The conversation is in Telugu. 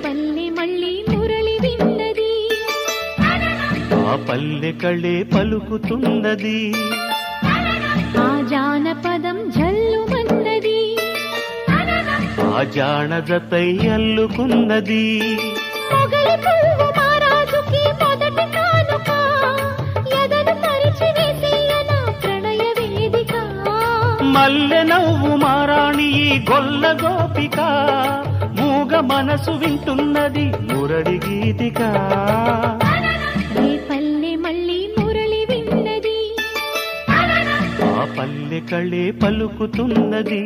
పల్లె మళ్ళీ మురళి విన్నది, ఆ పల్లె కళే పలుకుతున్నది, ఆ జానపదం జల్లుమన్నది, ఆ జానజతై అల్లుకున్నది. మొగలి పువ్వు మహారాజుకి మొదటి కానుక, ఎదను పరిచి వేసేయన ప్రణయ వేదిక. మల్లె నవ్వు మారాణి ఈ గొల్ల గోపిక, మూగ మనసు వింటున్నది మురళి గీతిక. ఏ పల్లె మళ్ళీ మురళి విన్నది, ఆ పల్లె కళే పలుకుతున్నది.